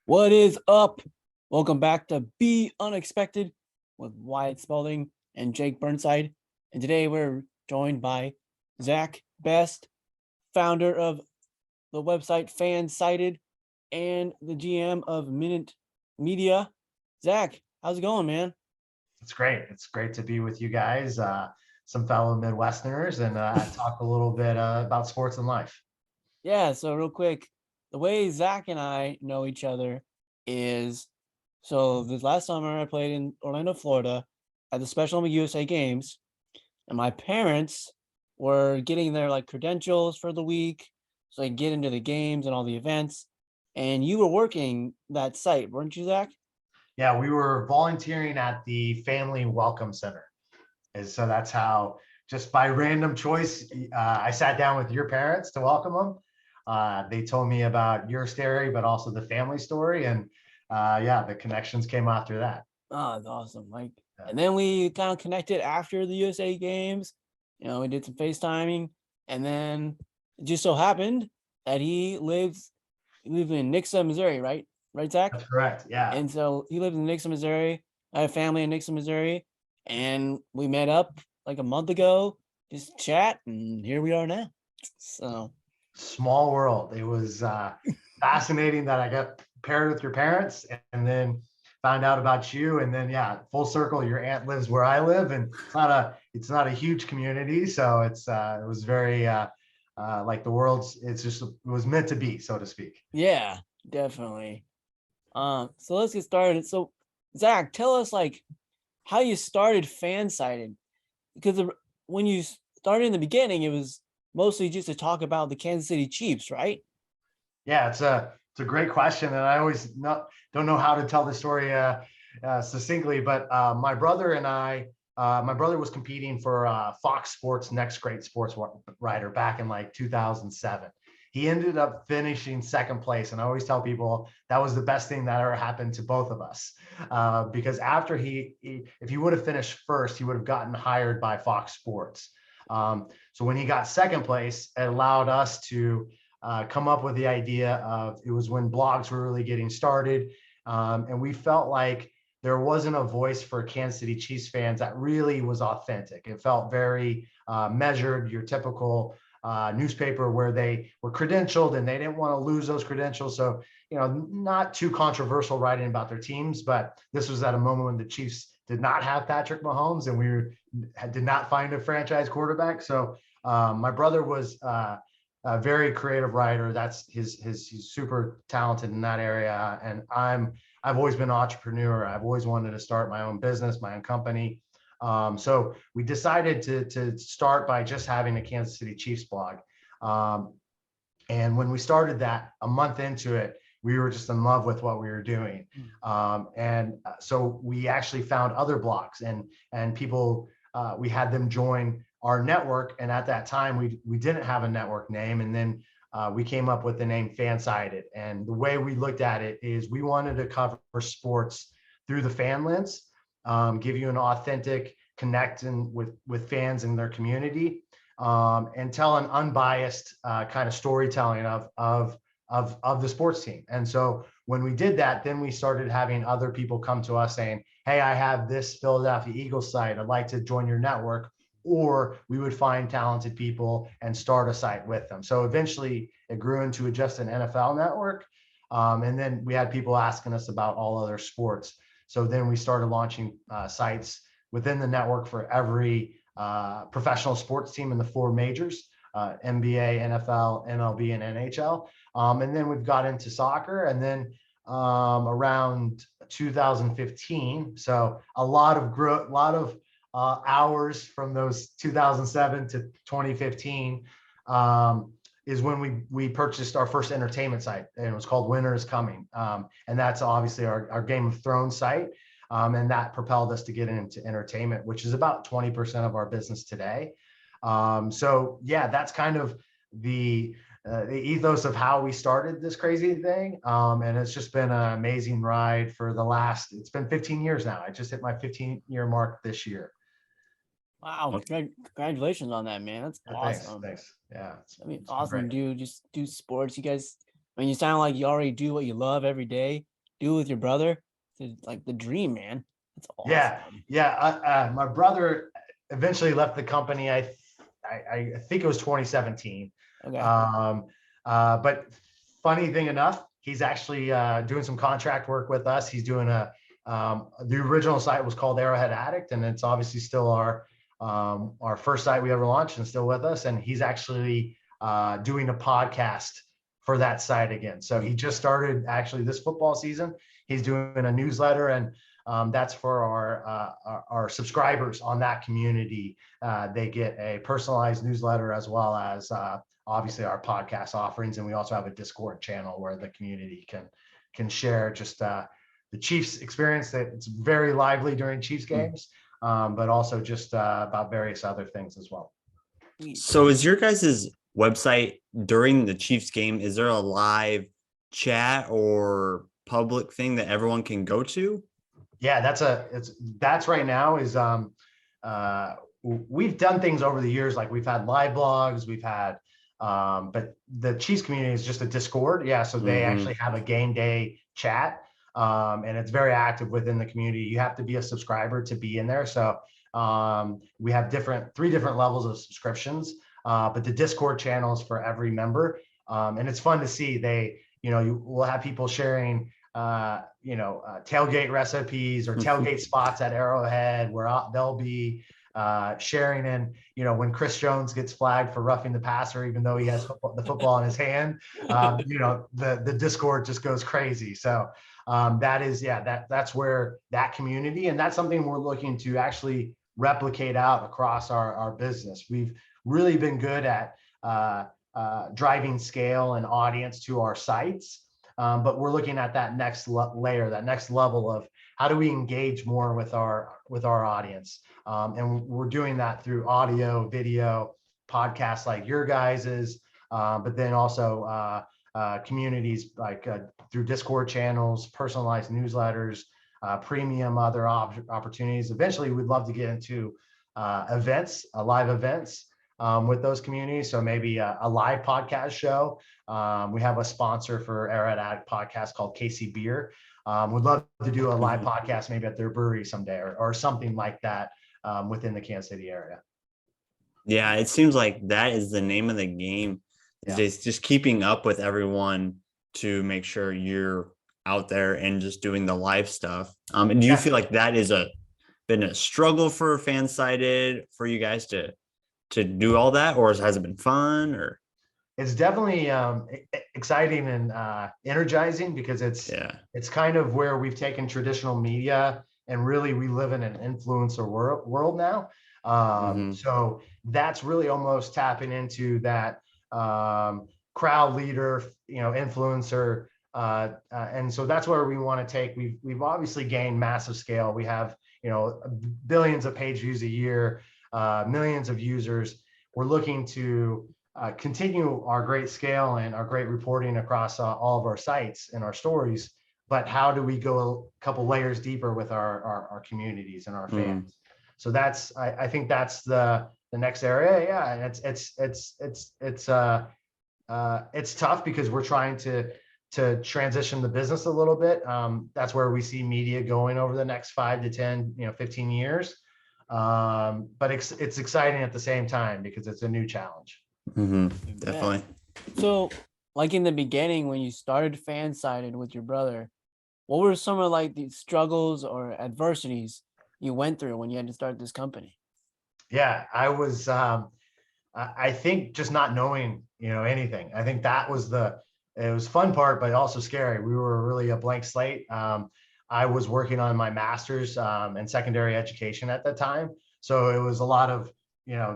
What is up? Welcome back to Be Unexpected with Wyatt Spalding and Jake Burnside. And today we're joined by Zach Best, founder of the website Fansided and the GM of Minute Media. Zach, how's it going, man? It's great. It's great to be with you guys, some fellow Midwesterners, and talk a little bit about sports and life. Yeah, so real quick, the way Zach and I know each other is so this last summer I played in Orlando, Florida at the Special Olympic USA Games, and my parents were getting their like credentials for the week so they could get into the games and all the events. And you were working that site, weren't you, Zach? Yeah, we were volunteering at the Family Welcome Center. And so that's how, just by random choice, I sat down with your parents to welcome them. They told me about your story, but also the family story. And yeah, the connections came after that. Oh, that's awesome. Like, Yeah. and then we kind of connected after the USA games. We did some FaceTiming, and then it just so happened that he lived in Nixa, Missouri, right? Right, Zach? That's correct. Yeah. And so he lived in Nixa, Missouri. I have family in Nixa, Missouri, and we met up like a month ago, just chat, and here we are now. So Small world. It was fascinating that I got paired with your parents and then found out about you. And then yeah, full circle, your aunt lives where I live, and it's not a huge community. So it was very like the world's it was meant to be, so to speak. yeah, definitely. So let's get started. So Zach, tell us like how you started Fansided, because when you started in the beginning, it was mostly just to talk about the Kansas City Chiefs, right? Yeah, it's a great question, and I always not don't know how to tell the story succinctly. But my brother was competing for Fox Sports Next Great Sports Writer back in like 2007. He ended up finishing second place, and I always tell people that was the best thing that ever happened to both of us, because after if he would have finished first, he would have gotten hired by Fox Sports. So when he got second place, it allowed us to come up with the idea of, it was when blogs were really getting started. And we felt like there wasn't a voice for Kansas City Chiefs fans that really was authentic. It felt very measured, your typical newspaper where they were credentialed and they didn't want to lose those credentials. So, not too controversial writing about their teams, but this was at a moment when the Chiefs did not have Patrick Mahomes and did not find a franchise quarterback. So my brother was a very creative writer. That's he's super talented in that area. And I've always been an entrepreneur. I've always wanted to start my own business, my own company. So we decided to start by just having a Kansas City Chiefs blog. And when we started that, a month into it, we were just in love with what we were doing. And so we actually found other blogs and people, we had them join our network. And at that time, we didn't have a network name. And then we came up with the name Fansided. And the way we looked at it is we wanted to cover sports through the fan lens, give you an authentic connection with fans in their community, and tell an unbiased kind of storytelling of the sports team. And so when we did that, then we started having other people come to us saying, hey, I have this Philadelphia Eagles site, I'd like to join your network. Or we would find talented people and start a site with them. So eventually it grew into just an NFL network. And then we had people asking us about all other sports. So then we started launching sites within the network for every professional sports team in the four majors, NBA, NFL, MLB, and NHL. And then we've got into soccer. And then around 2015, so a lot of growth, a lot of hours from those 2007 to 2015 is when we purchased our first entertainment site, and it was called Winter is Coming. And that's obviously our Game of Thrones site. And that propelled us to get into entertainment, which is about 20% of our business today. So yeah, that's kind of the ethos of how we started this crazy thing. And it's just been an amazing ride for it's been 15 years now. I just hit my 15-year mark this year. Wow, congratulations on that, man. That's Thanks. awesome. Thanks. Yeah. I mean, It's been awesome, great. dude. Just do sports. You guys, I mean, you sound like you already do what you love every day. do with your brother, it's like the dream, man. That's Yeah, awesome. yeah. My brother eventually left the company. I think it was 2017. Okay. Um, but funny thing enough, he's actually doing some contract work with us. He's doing the original site was called Arrowhead Addict, and it's obviously still our first site we ever launched and still with us. And he's actually doing a podcast for that site again. So he just started actually this football season. He's doing a newsletter, and that's for our subscribers on that community. They get a personalized newsletter as well as obviously our podcast offerings, and we also have a Discord channel where the community can share just the Chiefs experience. That it's very lively during Chiefs games, but also just about various other things as well. So is your guys' website during the Chiefs game, is there a live chat or public thing that everyone can go to? Yeah, that's right now is we've done things over the years, like we've had live blogs, we've had but the Chiefs community is just a Discord. Yeah, so they actually have a game day chat. And it's very active within the community. You have to be a subscriber to be in there. So we have three different levels of subscriptions, but the Discord channels for every member. And it's fun to see you will have people sharing, tailgate recipes or tailgate spots at Arrowhead where they'll be sharing in, when Chris Jones gets flagged for roughing the passer, even though he has the football in his hand, the Discord just goes crazy. So that's where that community, and that's something we're looking to actually replicate out across our business. We've really been good at driving scale and audience to our sites. But we're looking at that next layer, that next level of how do we engage more with our audience, and we're doing that through audio, video, podcasts like your guys's, but then also communities like through Discord channels, personalized newsletters, premium other opportunities. Eventually, we'd love to get into live events with those communities. So maybe a live podcast show. We have a sponsor for Arrowhead Addict podcast called KC Beer. We'd love to do a live podcast maybe at their brewery someday or something like that within the Kansas City area. Yeah, it seems like that is the name of the game. Yeah. It's just keeping up with everyone to make sure you're out there and just doing the live stuff. And do you feel like that is been a struggle for FanSided for you guys to do all that, or has it been fun? Or it's definitely exciting and energizing because it's kind of where we've taken traditional media and really we live in an influencer world now. So that's really almost tapping into that crowd leader, influencer. And so that's where we want to take. We've obviously gained massive scale. We have, billions of page views a year, millions of users. We're looking to continue our great scale and our great reporting across all of our sites and our stories. But how do we go a couple layers deeper with our communities and our fans? So I think that's the next area. Yeah, and it's tough because we're trying to transition the business a little bit. That's where we see media going over the next 5 to 10, 15 years. But it's exciting at the same time because it's a new challenge. Definitely. So, like in the beginning, when you started FanSided with your brother, what were some of like the struggles or adversities you went through when you had to start this company? Yeah, I was, I think just not knowing, anything. I think that was it was fun part, but also scary. We were really a blank slate. I was working on my master's in secondary education at that time. So it was a lot of,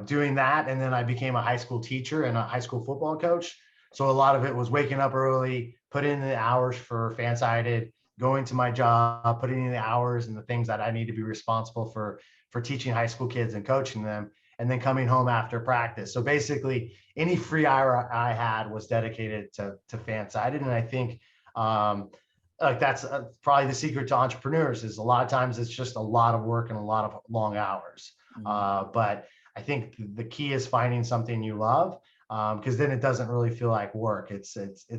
doing that. And then I became a high school teacher and a high school football coach. So a lot of it was waking up early, putting in the hours for FanSided, going to my job, putting in the hours and the things that I need to be responsible for teaching high school kids and coaching them, and then coming home after practice. So basically any free hour I had was dedicated to FanSided. And I think like that's probably the secret to entrepreneurs is a lot of times it's just a lot of work and a lot of long hours. But I think the key is finding something you love, because then it doesn't really feel like work. It's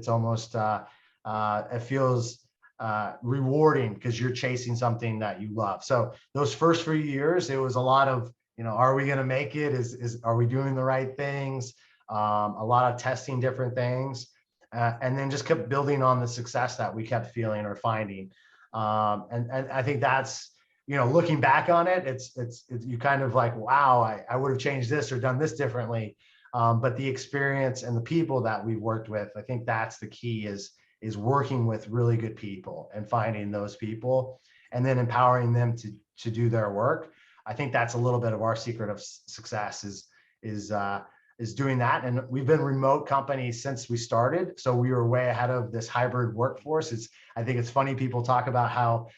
almost it feels rewarding because you're chasing something that you love. So those first few years, it was a lot of, are we going to make it? Are we doing the right things? A lot of testing different things, and then just kept building on the success that we kept feeling or finding. And I think that's, looking back on it, it's you kind of like, wow, I would have changed this or done this differently. But the experience and the people that we've worked with, I think that's the key is working with really good people and finding those people and then empowering them to do their work. I think that's a little bit of our secret of success is doing that. And we've been remote companies since we started. So we were way ahead of this hybrid workforce. I think it's funny people talk about how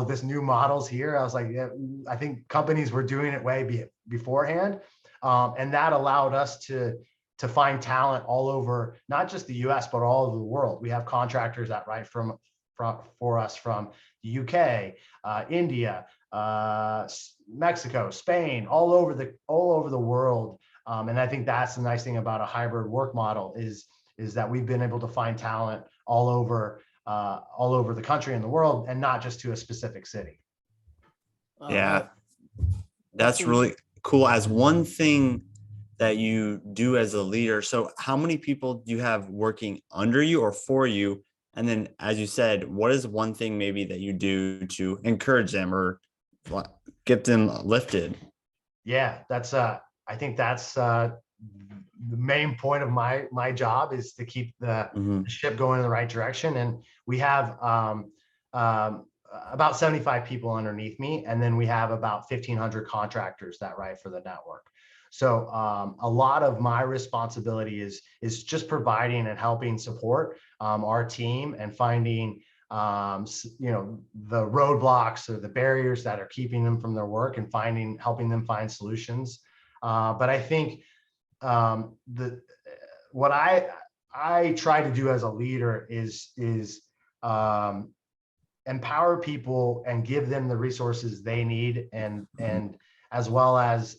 this new model's here. I was like, yeah, I think companies were doing it way beforehand. And that allowed us to find talent all over, not just the US, but all over the world. We have contractors that write for us from the UK, India, Mexico, Spain, all over the world. And I think that's the nice thing about a hybrid work model is that we've been able to find talent all over the country and the world, and not just to a specific city. Yeah, that's really cool. As one thing that you do as a leader, so how many people do you have working under you or for you? And then, as you said, what is one thing maybe that you do to encourage them or get them lifted? Yeah, I think that's the main point of my job is to keep the ship going in the right direction. And we have about 75 people underneath me, and then we have about 1,500 contractors that write for the network. So a lot of my responsibility is just providing and helping support our team and finding the roadblocks or the barriers that are keeping them from their work and helping them find solutions. But I think what I try to do as a leader is empower people and give them the resources they need, and as well as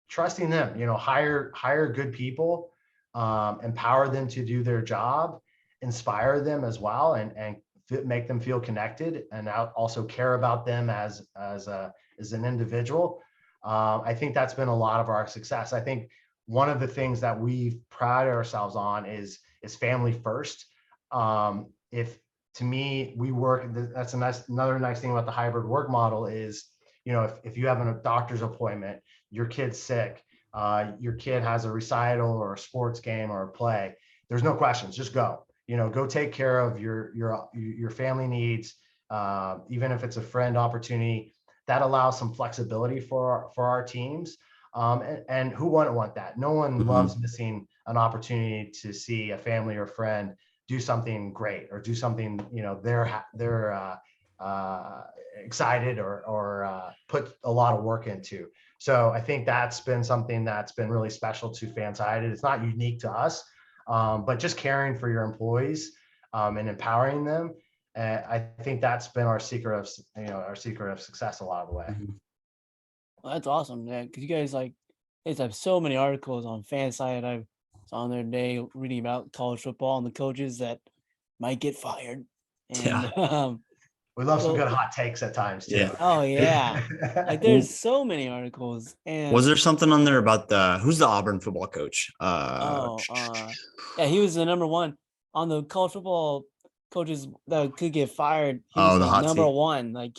trusting them. Hire good people, empower them to do their job, inspire them as well, and make them feel connected, and also care about them as an individual. I think that's been a lot of our success. I think one of the things that we've prided ourselves on is family first. To me, we work, that's another nice thing about the hybrid work model is, if you have a doctor's appointment, your kid's sick, your kid has a recital or a sports game or a play, there's no questions, just go. Go take care of your family needs, even if it's a friend opportunity. That allows some flexibility for our teams. And who wouldn't want that? No one loves missing an opportunity to see a family or friend do something great or do something, they're excited or put a lot of work into. So I think that's been something that's been really special to Fansided. It's not unique to us, but just caring for your employees and empowering them. I think that's been our secret of success a lot of the way. Well, that's awesome, man. Because you guys have so many articles on Fanside. I was on there today reading about college football and the coaches that might get fired. And we love some good hot takes at times too. Yeah. Oh yeah, there's so many articles. And was there something on there about who's the Auburn football coach? Yeah, he was the number one on the college football coaches that could get fired. He was the hot number seat. one.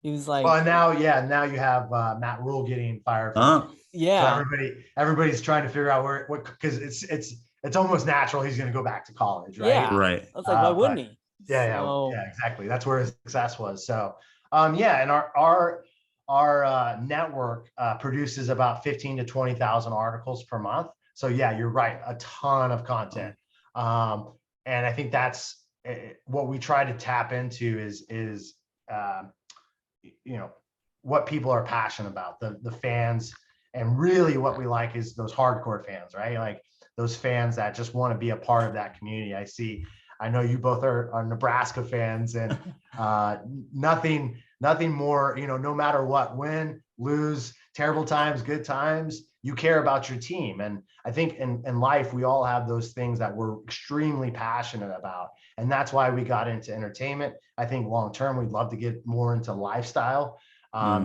He was like. Well, now you have Matt Rule getting fired. Yeah. So everybody's trying to figure out because it's almost natural he's going to go back to college, right? Yeah. Right. I was like, why wouldn't he? Yeah, exactly. That's where his success was. So, and our network produces about 15 to 20,000 articles per month. So yeah, you're right. A ton of content. And I think that's what we try to tap into is what people are passionate about, the fans, and really what we like is those hardcore fans, right? Like those fans that just want to be a part of that community. I know you both are Nebraska fans, and nothing more, no matter what, win, lose, terrible times, good times, you care about your team. And I think in life, we all have those things that we're extremely passionate about. And that's why we got into entertainment. I think long-term, we'd love to get more into lifestyle,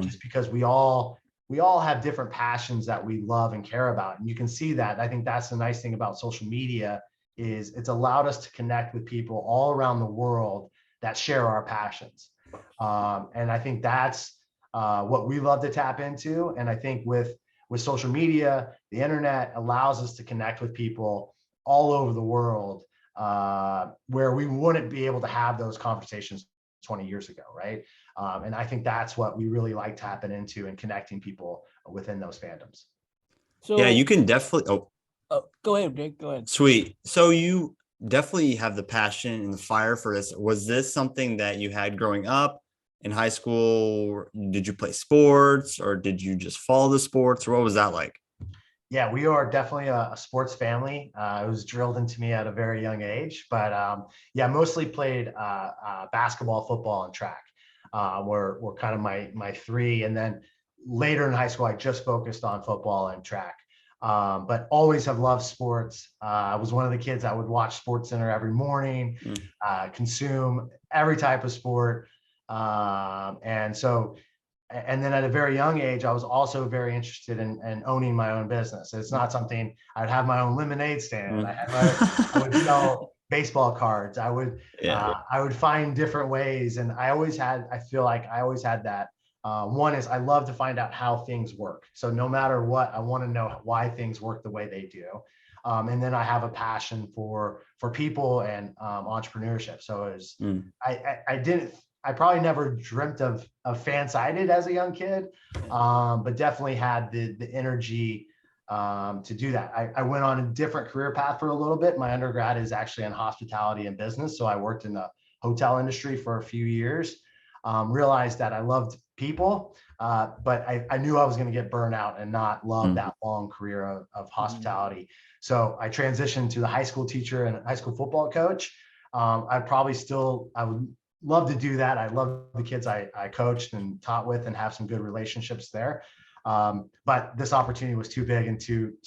just because we all have different passions that we love and care about. And you can see that. I think that's the nice thing about social media is it's allowed us to connect with people all around the world that share our passions. And I think that's what we love to tap into. And I think with social media, the internet allows us to connect with people all over the world, where we wouldn't be able to have those conversations 20 years ago, right? And I think that's what we really like tapping into and connecting people within those fandoms. So Yeah, you can definitely. Oh, go ahead, Jake. Go ahead. sweet. So you definitely have the passion and the fire for this. Was this something that you had growing up in high school? Did you play sports, or did you just follow the sports, or what was that like? Yeah, we are definitely a sports family. It was drilled into me at a very young age, but yeah, mostly played basketball, football, and track. Were kind of my three, and then later in high school, I just focused on football and track. But always have loved sports. I was one of the kids that would watch Sports Center every morning, consume every type of sport, and so. And then at a very young age, I was also very interested in owning my own business. It's not something I'd have my own lemonade stand. I would sell baseball cards. I would find different ways. And I feel like I always had that. One is I love to find out how things work. So no matter what, I want to know why things work the way they do. And then I have a passion for people and entrepreneurship. So it was, I probably never dreamt of fan-sided as a young kid, but definitely had the energy to do that. I went on a different career path for a little bit. My undergrad is actually in hospitality and business. So I worked in the hotel industry for a few years, realized that I loved people, but I knew I was going to get burned out and not love that long career of hospitality. So I transitioned to the high school teacher and high school football coach. I would love to do that. I love the kids I coached and taught with and have some good relationships there. But this opportunity was too big and too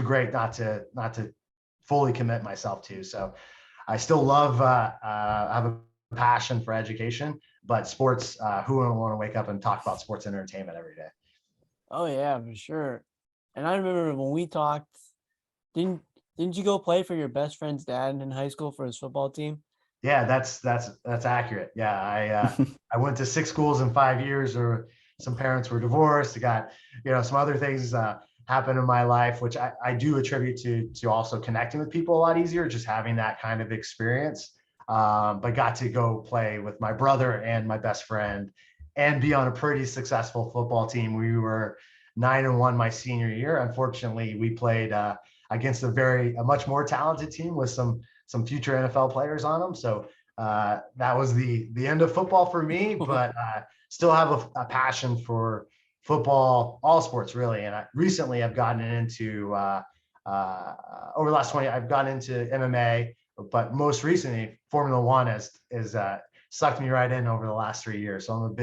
great not to fully commit myself to. So I still love, have a passion for education, but sports, who wouldn't want to wake up and talk about sports entertainment every day? Oh yeah, for sure. And I remember when we talked, didn't you go play for your best friend's dad in high school for his football team? Yeah, that's accurate. Yeah, I went to 6 schools in 5 years, or some parents were divorced. I got, some other things happened in my life, which I do attribute to also connecting with people a lot easier, just having that kind of experience. But got to go play with my brother and my best friend and be on a pretty successful football team. We were 9-1 my senior year. Unfortunately, we played against a much more talented team with some future NFL players on them. So that was the end of football for me, but still have a passion for football, all sports really. And recently I've gotten into, over the last 20, I've gotten into MMA, but most recently Formula One has sucked me right in over the last 3 years. So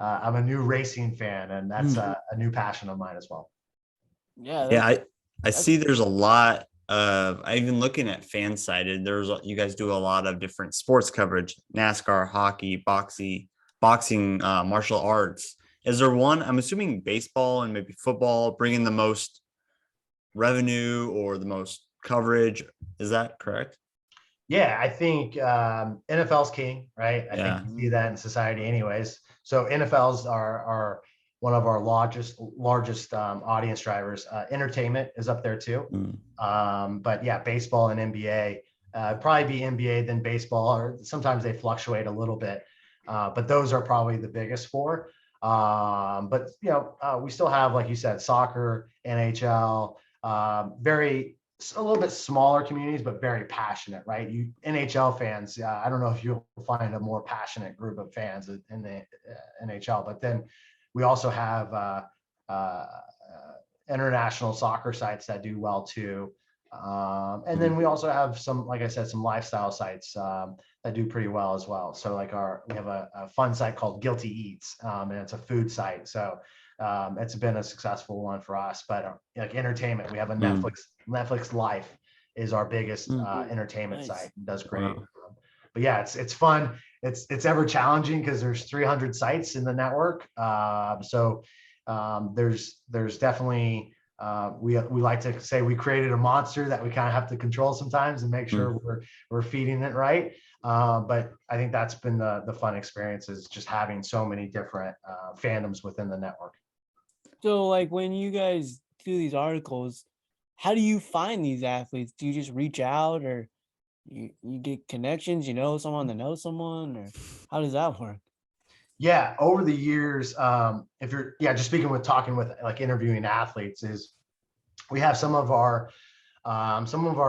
I'm a new racing fan, and that's a new passion of mine as well. Yeah. I see there's a lot of, I've been looking at fan-sided. You guys do a lot of different sports coverage, NASCAR, hockey, boxing, martial arts. Is there one, I'm assuming baseball and maybe football, bringing the most revenue or the most coverage? Is that correct? Yeah, I think NFL's king, right? I think you see that in society anyways. So NFL's are one of our largest audience drivers. Entertainment is up there too. But yeah, baseball and NBA, probably be NBA then baseball, or sometimes they fluctuate a little bit. But those are probably the biggest four. But we still have, like you said, soccer, NHL, a little bit smaller communities, but very passionate, right? NHL fans, I don't know if you'll find a more passionate group of fans in the NHL, but then we also have international soccer sites that do well too. And then we also have some, like I said, some lifestyle sites that do pretty well as well. So we have a fun site called Guilty Eats, and it's a food site. So it's been a successful one for us. But like entertainment, we have a Mm. Netflix Life is our biggest entertainment Nice. site. It does great. Wow. But yeah, it's fun. It's ever challenging because there's 300 sites in the network. There's definitely we like to say we created a monster that we kind of have to control sometimes and make sure we're feeding it right. But I think that's been the fun experience, is just having so many different fandoms within the network. So like when you guys do these articles, how do you find these athletes? Do you just reach out, or you get connections, you know someone that knows someone, or how does that work? Yeah, over the years, if you're just speaking with talking with like interviewing athletes, is we have some of our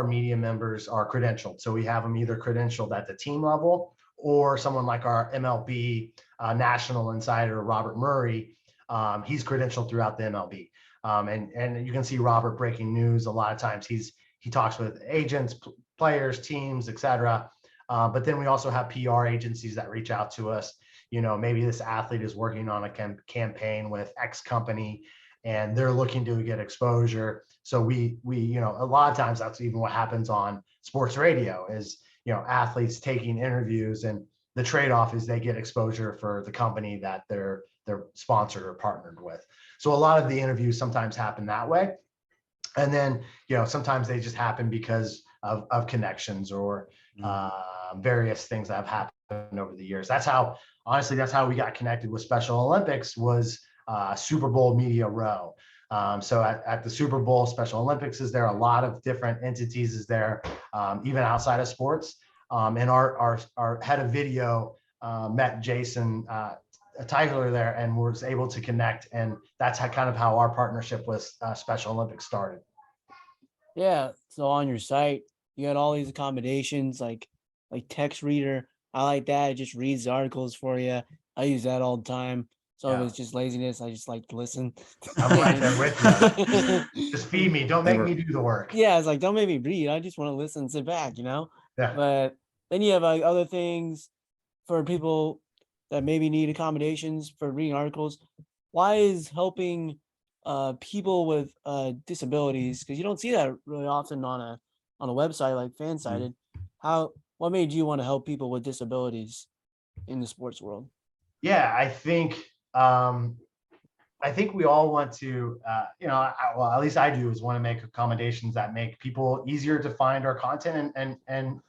media members are credentialed. So we have them either credentialed at the team level, or someone like our MLB national insider, Robert Murray. He's credentialed throughout the MLB. And you can see Robert breaking news. A lot of times he talks with agents, players, teams, etc. But then we also have PR agencies that reach out to us. You know, maybe this athlete is working on a campaign with X company, and they're looking to get exposure. So we a lot of times that's even what happens on sports radio, is athletes taking interviews, and the trade-off is they get exposure for the company that they're sponsored or partnered with. So a lot of the interviews sometimes happen that way. And then, sometimes they just happen because of connections or various things that have happened over the years. That's how we got connected with Special Olympics, was Super Bowl Media Row. So at the Super Bowl, Special Olympics is there. A lot of different entities is there, even outside of sports. And our head of video met Jason Tyler there, and was able to connect. And that's how our partnership with Special Olympics started. Yeah. So on your site, you got all these accommodations like text reader. I like that. It just reads the articles for you. I use that all the time. So if it's just laziness, I just like to listen. I'm right there with you. Just feed me. Don't make me do the work. Yeah, it's like, don't make me read. I just want to listen and sit back, Yeah. But then you have like other things for people that maybe need accommodations for reading articles. Why is helping people with disabilities, because you don't see that really often on a website like Fansided. What made you want to help people with disabilities in the sports world? Yeah, I think we all want to, well, at least I do, is want to make accommodations that make people easier to find our content and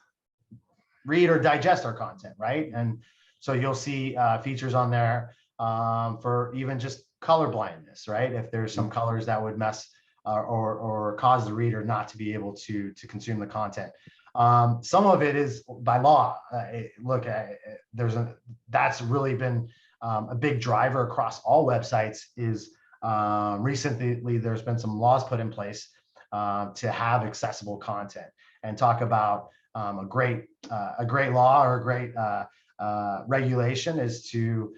read or digest our content, right? And so you'll see features on there for even just color blindness, right? If there's some colors that would mess or cause the reader not to be able to consume the content. Some of it is by law. That's really been a big driver across all websites. Is recently there's been some laws put in place to have accessible content, and talk about a great law or a great regulation is to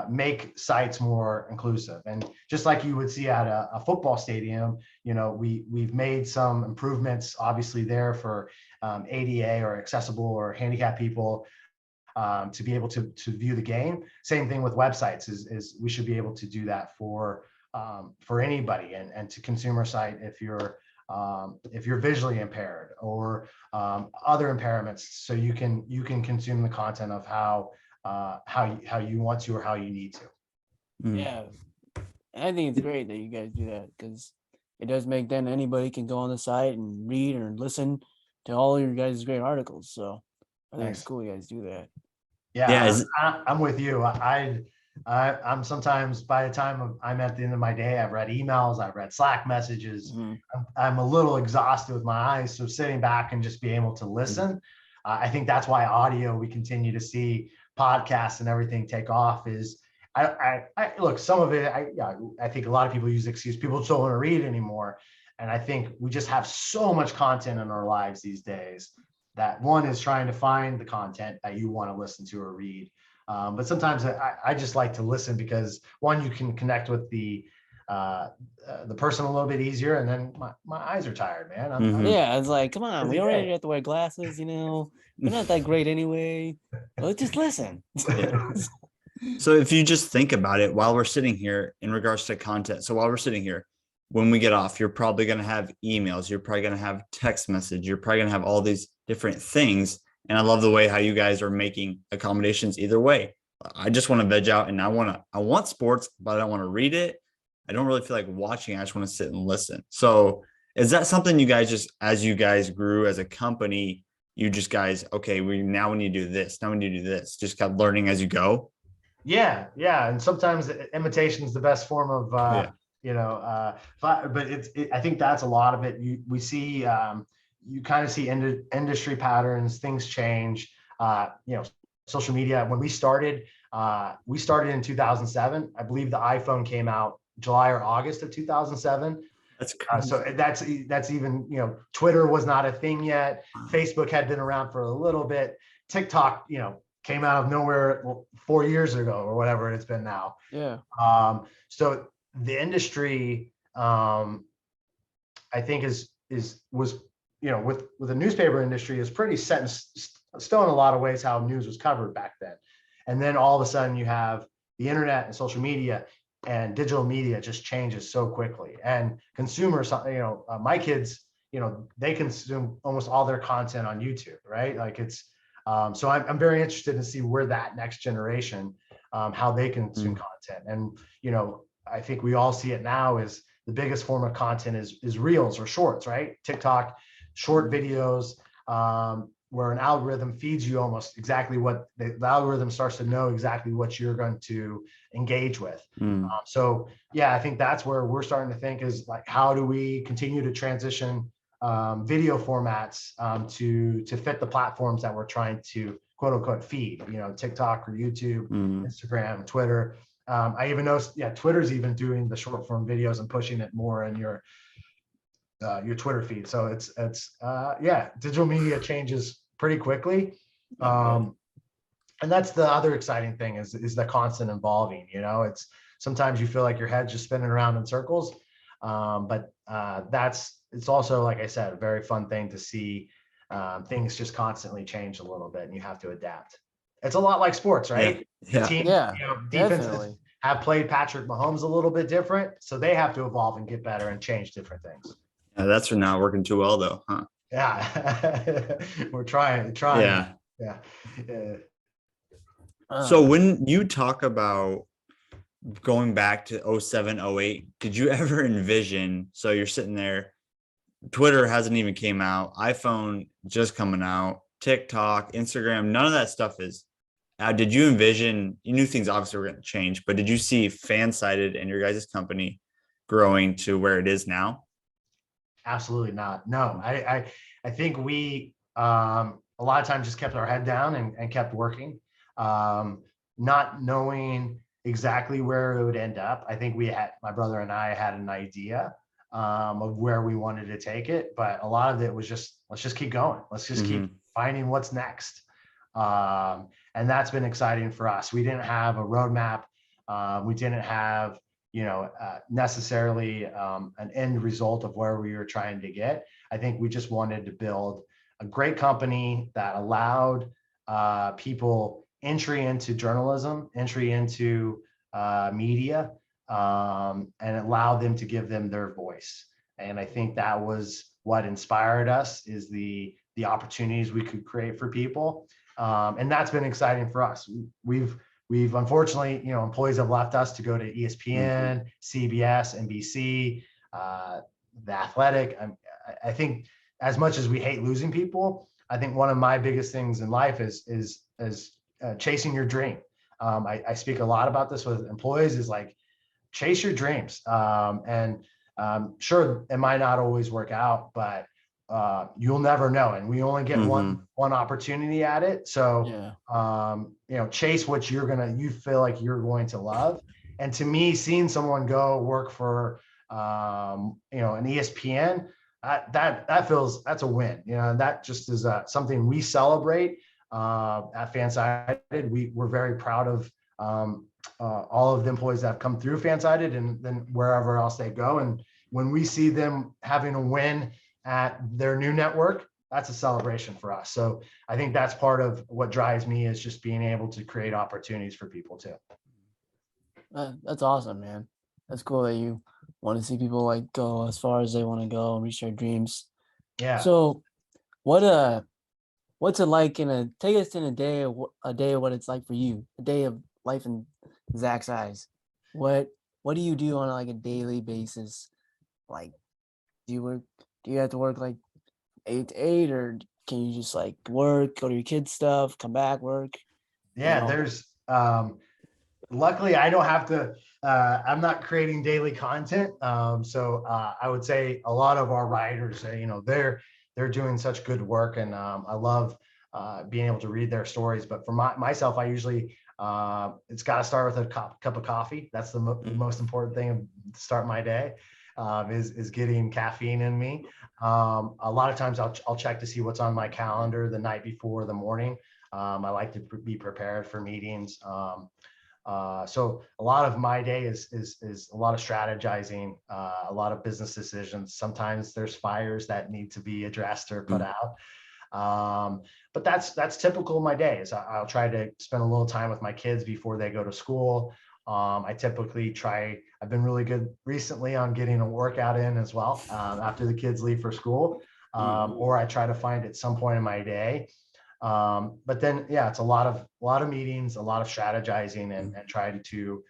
make sites more inclusive. And just like you would see at a football stadium, we've made some improvements obviously there for ADA or accessible or handicapped people to be able to view the game. Same thing with websites, is we should be able to do that for anybody, and to consumer site if you're visually impaired or other impairments, so you can consume the content of how you want to or how you need to. Yeah, I think it's great that you guys do that, because it does make then anybody can go on the site and read or listen to all your guys' great articles. So I think it's cool you guys do that. Yeah, I'm with you. I'm sometimes, by the time I'm at the end of my day, I've read emails, I've read Slack messages. I'm a little exhausted with my eyes. So sitting back and just being able to listen, I think that's why audio, we continue to see podcasts and everything take off. Is I look, some of it, I think a lot of people use the excuse people don't want to read anymore. And I think we just have so much content in our lives these days that one is trying to find the content that you want to listen to or read. But sometimes I just like to listen, because one, you can connect with the person a little bit easier, and then my eyes are tired, man. Yeah, it's like, come on, we already have to wear glasses, they're not that great anyway. Let's just listen. So if you just think about it while we're sitting here in regards to content, so while we're sitting here, when we get off, you're probably going to have emails, you're probably going to have text message, you're probably going to have all these different things. And I love the way how you guys are making accommodations either way. I just want to veg out and I want sports, but I don't want to read it. I don't really feel like watching. I just want to sit and listen. So is that something you guys just, as you guys grew as a company, you just guys, okay, we need to do this. Now we need to do this. Just kept learning as you go. Yeah, yeah, and sometimes imitation is the best form of Yeah. but I think that's a lot of it. We see you kind of see industry patterns, things change. Social media. When we started in 2007. I believe the iPhone came out July or August of 2007. That's So that's even, Twitter was not a thing yet. Facebook had been around for a little bit. TikTok, came out of nowhere 4 years ago or whatever it's been now. Yeah. So the industry, I think was with the newspaper industry is pretty set in stone in a lot of ways how news was covered back then. And then all of a sudden you have the internet and social media and digital media just changes so quickly. And consumers, my kids, they consume almost all their content on YouTube, right? Like it's, so I'm very interested to see where that next generation, how they consume content. And, I think we all see it now is the biggest form of content is reels or shorts, right? TikTok, short videos, where an algorithm feeds you almost exactly what the algorithm starts to know exactly what you're going to engage with. So yeah, I think that's where we're starting to think is like, how do we continue to transition video formats to fit the platforms that we're trying to quote unquote feed, TikTok or YouTube, Instagram, Twitter. I even know, Twitter's even doing the short form videos and pushing it more in your Twitter feed. So it's digital media changes pretty quickly. And that's the other exciting thing is the constant evolving. It's sometimes you feel like your head's just spinning around in circles. But it's also, like I said, a very fun thing to see things just constantly change a little bit and you have to adapt. It's a lot like sports, right? Yeah. Teams, defenses Definitely. have played Patrick Mahomes a little bit different. So they have to evolve and get better and change different things. Yeah, that's not working too well though, huh? Yeah. We're trying. Yeah. Yeah. So when you talk about going back to 07, 08, did you ever envision, so you're sitting there, Twitter hasn't even came out, iPhone just coming out, TikTok, Instagram, none of that stuff is out. Did you envision, you knew things obviously were going to change, but did you see Fansided and your guys' company growing to where it is now? Absolutely not. No, I think we a lot of times just kept our head down and kept working, not knowing exactly where it would end up. I think my brother and I had an idea of where we wanted to take it, but a lot of it was just, let's just keep going. Let's just keep finding what's next. And that's been exciting for us. We didn't have a roadmap. We didn't have, necessarily an end result of where we were trying to get. I think we just wanted to build a great company that allowed people entry into journalism, entry into media, and allow them to give them their voice. And I think that was what inspired us, is the opportunities we could create for people. And that's been exciting for us. We've unfortunately, employees have left us to go to ESPN, CBS, NBC, The Athletic. I think as much as we hate losing people, I think one of my biggest things in life is chasing your dream. I speak a lot about this with employees, is like, chase your dreams. And sure, it might not always work out, but you'll never know. And we only get one opportunity at it. So, chase what you feel like you're going to love. And to me, seeing someone go work for, an ESPN, that's a win, and that just is something we celebrate at Fansided. We're very proud of all of the employees that have come through Fansided and then wherever else they go. And when we see them having a win at their new network, that's a celebration for us. So I think that's part of what drives me, is just being able to create opportunities for people too. That's awesome, man. That's cool that you want to see people like go as far as they want to go and reach their dreams. Yeah. So, what's it like take us in a day of what it's like for you, a day of life in Zach's eyes. What do you do on like a daily basis? Like, do you have to work like 8 to 8, or can you just like work, go to your kids' stuff, come back, work? Yeah, there's luckily I don't have to, I'm not creating daily content. So I would say a lot of our writers, they're doing such good work, and I love being able to read their stories. But for myself, I usually, it's got to start with a cup of coffee. That's the most important thing to start my day, is getting caffeine in me. A lot of times I'll check to see what's on my calendar the night before the morning. I like to be prepared for meetings. So a lot of my day is a lot of strategizing, a lot of business decisions. Sometimes there's fires that need to be addressed or put out. But that's typical of my day. Is I'll try to spend a little time with my kids before they go to school. I typically I've been really good recently on getting a workout in as well, after the kids leave for school, or I try to find at some point in my day. But then, yeah, it's a lot of meetings, a lot of strategizing, and trying to,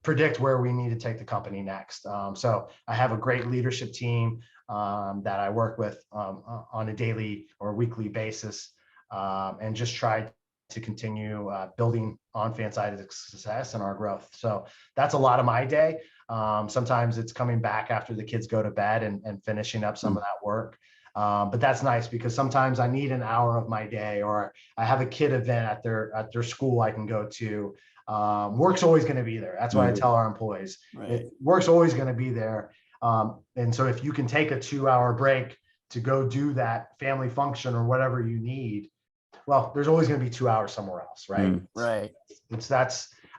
predict where we need to take the company next. So I have a great leadership team that I work with on a daily or weekly basis, and just try to continue building on Fansided success and our growth. So that's a lot of my day. Sometimes it's coming back after the kids go to bed and finishing up some of that work. But that's nice, because sometimes I need an hour of my day, or I have a kid event at their school I can go to. Work's always going to be there. That's why I tell our employees, work's always going to be there. And so if you can take a 2-hour break to go do that family function or whatever you need, well, there's always going to be 2 hours somewhere else, right? Right.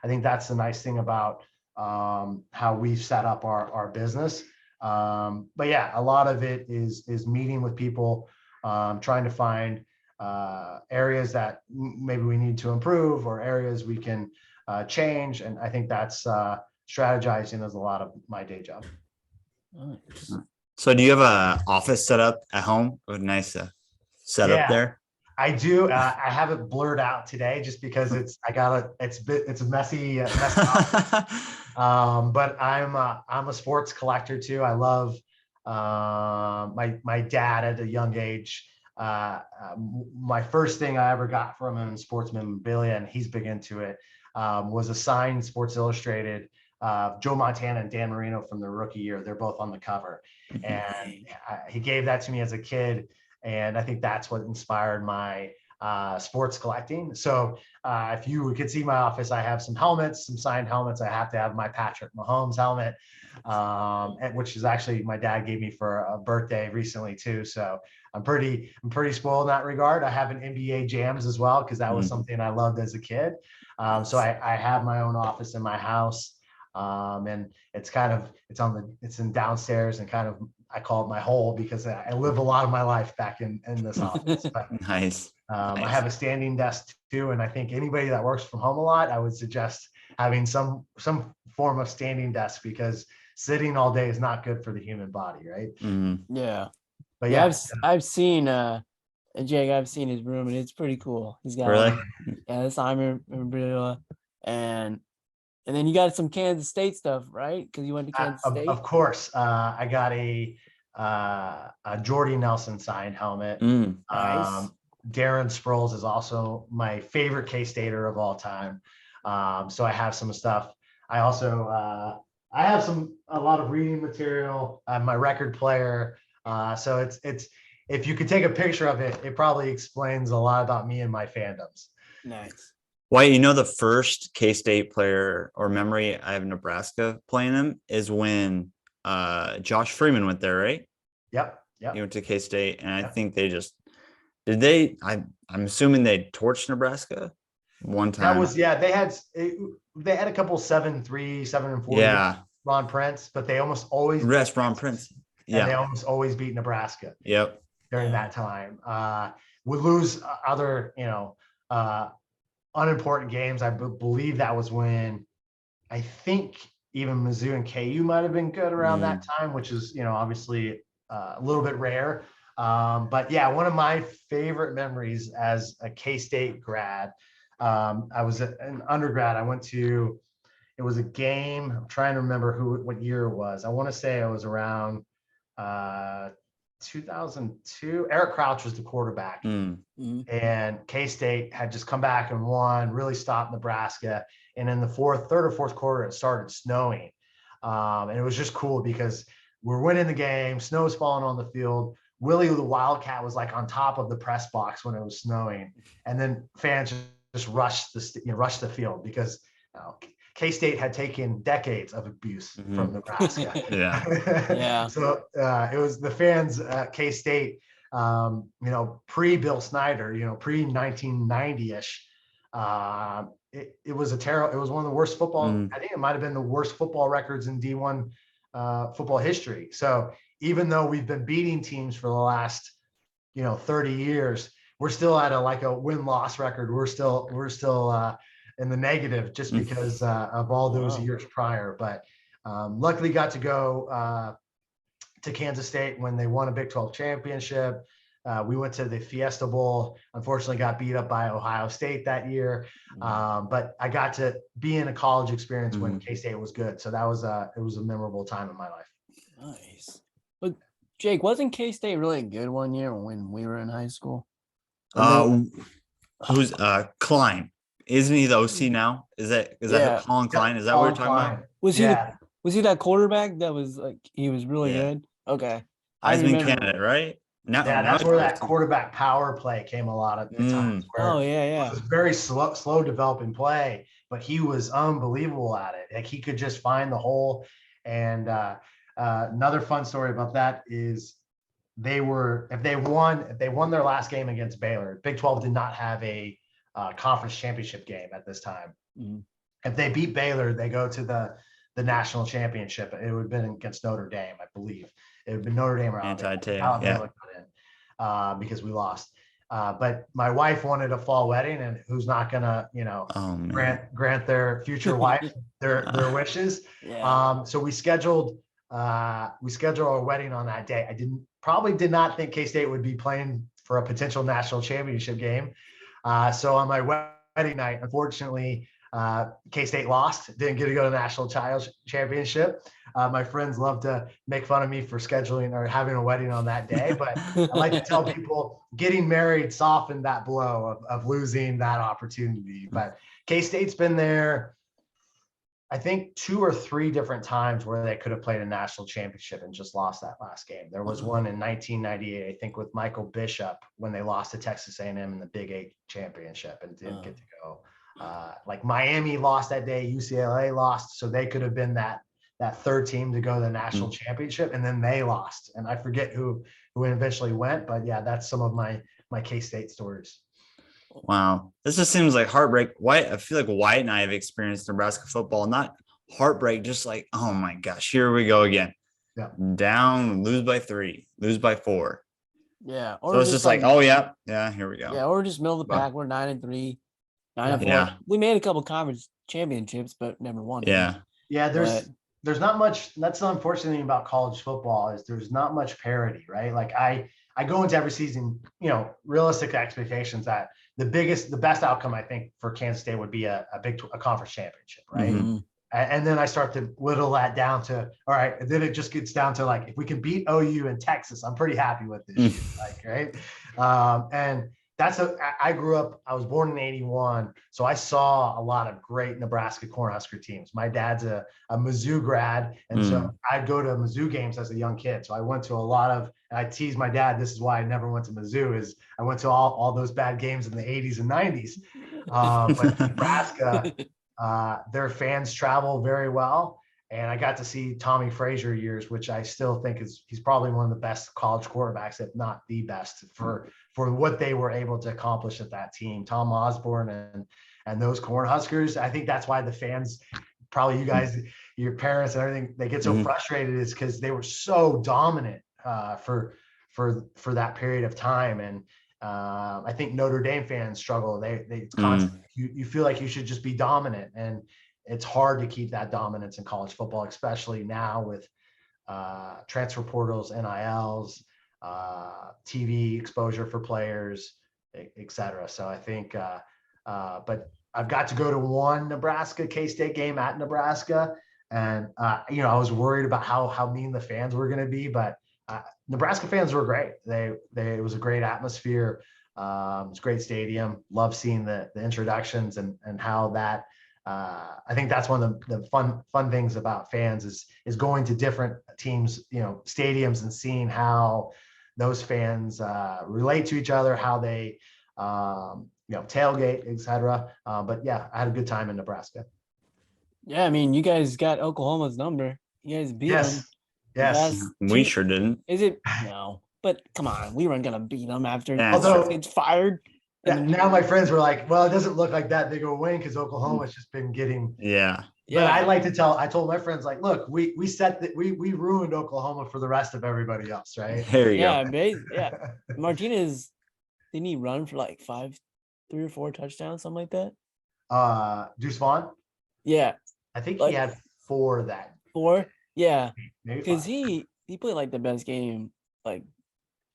I think that's the nice thing about how we've set up our business. But yeah, a lot of it is meeting with people, trying to find areas that maybe we need to improve, or areas we can change. And I think that's strategizing is a lot of my day job. So do you have a office set up at home? A nice setup there? I do. I have it blurred out today just because it's a messy. But I'm a sports collector too. I love my dad at a young age. My first thing I ever got from him in sports memorabilia, and he's big into it, was a signed Sports Illustrated Joe Montana and Dan Marino from their rookie year. They're both on the cover, and he gave that to me as a kid. And I think that's what inspired my sports collecting. So if you could see my office, I have some helmets, some signed helmets. I have to have my Patrick Mahomes helmet, which is actually my dad gave me for a birthday recently too. So I'm pretty spoiled in that regard. I have an NBA Jams as well, because that was something I loved as a kid. So I have my own office in my house, and it's in downstairs, and kind of, I call it my hole, because I live a lot of my life back in this office. But, Nice. I have a standing desk too, and I think anybody that works from home a lot, I would suggest having some form of standing desk, because sitting all day is not good for the human body, right? Yeah. But yeah, I've seen Jake. I've seen his room, and it's pretty cool. He's got this memorabilia, and then you got some Kansas State stuff, right? Because you went to Kansas State. Of course, I got a Jordy Nelson signed helmet. Nice. Darren Sproles is also my favorite K-Stater of all time. So I have some stuff. I also I have a lot of reading material. I have my record player. So it's if you could take a picture of it, it probably explains a lot about me and my fandoms. Nice. Well, the first K-State player or memory I have Nebraska playing them is when Josh Freeman went there, right? Yep. He went to K-State, and I think they just I'm assuming they torched Nebraska one time. That was, they had a couple 7-3, 7-4. Yeah. Ron Prince, but they almost always Ron Prince. Yeah. And they almost always beat Nebraska. Yep. during that time. Would lose other, unimportant games. I believe that was when I think even Mizzou and KU might have been good around that time, which is, obviously a little bit rare. But yeah, one of my favorite memories as a K-State grad, I was an undergrad. It was a game. I'm trying to remember what year it was. I want to say it was around 2002. Eric Crouch was the quarterback. And K-State had just come back and won, really stopped Nebraska. And in the third or fourth quarter, it started snowing. And it was just cool because we're winning the game, snow's falling on the field. Willie the Wildcat was like on top of the press box when it was snowing. And then fans just rushed the field because K-State had taken decades of abuse from Nebraska. Yeah. So it was the fans at K-State, pre-Bill Snyder, pre-1990-ish. It was it was one of the worst football. I think it might have been the worst football records in D1 football history. So even though we've been beating teams for the last, 30 years, we're still at a win-loss record. We're still in the negative just because of all those years prior. But luckily got to go to Kansas State when they won a Big 12 championship. We went to the Fiesta Bowl, unfortunately got beat up by Ohio State that year. But I got to be in a college experience when K-State was good. So that was it was a memorable time in my life. Nice. But Jake, wasn't K-State really good one year when we were in high school? Who's Klein? Isn't he the OC now? Is that Colin Klein? Is that what we're talking about? Was he that quarterback that was he was really good? Okay. Heisman candidate, right? That's where that quarterback power play came a lot of the times. It was very slow developing play, but he was unbelievable at it. Like he could just find the hole. And another fun story about that is if they won their last game against Baylor, Big 12 did not have a conference championship game at this time. If they beat Baylor, they go to the national championship. It would have been against Notre Dame, I believe. It would have been Notre Dame or Alabama because we lost. But my wife wanted a fall wedding, and who's not gonna, grant their future wife their wishes. So we scheduled our wedding on that day. I did not think K-State would be playing for a potential national championship game. So on my wedding night, unfortunately, K-State lost, didn't get to go to the national championship. My friends love to make fun of me for scheduling or having a wedding on that day, but I like to tell people getting married softened that blow of losing that opportunity. But K-State's been there, I think 2 or 3 different times where they could have played a national championship and just lost that last game. There was one in 1998, I think, with Michael Bishop when they lost to Texas A&M in the Big 8 championship and didn't get to go. Miami lost that day, UCLA lost, so they could have been that third team to go to the national championship, and then they lost. And I forget who eventually went, but yeah, that's some of my K-State stories. Wow, this just seems like heartbreak. I feel like Wyatt and I have experienced Nebraska football, not heartbreak, just like, oh my gosh, here we go again. Yeah, down, lose by 3, lose by 4. Yeah, so it's just like, oh yeah, here we go. Yeah, or just middle of the pack. We're 9-3. 9-4. We made a couple conference championships, but never won. Yeah. There's not much. That's the unfortunate thing about college football is there's not much parity, right? Like I go into every season, realistic expectations that the best outcome I think for Kansas State would be a conference championship, right? And then I start to whittle that down to, all right, and then it just gets down to like, if we can beat OU and Texas, I'm pretty happy with this, right? And I grew up, I was born in 81. So I saw a lot of great Nebraska Cornhusker teams. My dad's a Mizzou grad. And so I'd go to Mizzou games as a young kid. So I went to a lot of, and I teased my dad, this is why I never went to Mizzou, is I went to all those bad games in the 80s and 90s. But Nebraska, their fans travel very well. And I got to see Tommy Frazier years, which I still think he's probably one of the best college quarterbacks, if not the best, for what they were able to accomplish at that team. Tom Osborne and those Cornhuskers. I think that's why the fans, probably you guys, your parents and everything, they get so frustrated is because they were so dominant for for that period of time. And I think Notre Dame fans struggle. It's constant. You feel like you should just be dominant, and it's hard to keep that dominance in college football, especially now with transfer portals, NILs, TV exposure for players, et cetera. So I think, but I've got to go to one Nebraska K-State game at Nebraska. And, I was worried about how mean the fans were going to be, but Nebraska fans were great. It was a great atmosphere. It was a great stadium. Love seeing the introductions and how that, I think that's one of the fun things about fans is going to different teams, stadiums, and seeing how those fans relate to each other, how they, tailgate, etc. But yeah, I had a good time in Nebraska. Yeah, I mean, you guys got Oklahoma's number. You guys beat them. Yes. We sure didn't. Is it? No. But come on, we weren't gonna beat them after Yeah. Although- it's fired. Now my friends were like, well, it doesn't look like that big of a win because Oklahoma's just been getting. Yeah. But I told my friends, like, look, we ruined Oklahoma for the rest of everybody else, right? There you Yeah, go. Martinez, didn't he run for like 3 or 4 touchdowns, something like that? Deuce Vaughn, Yeah, I think Like- he had 4 that. 4. Yeah, Maybe because 5. he played like the best game like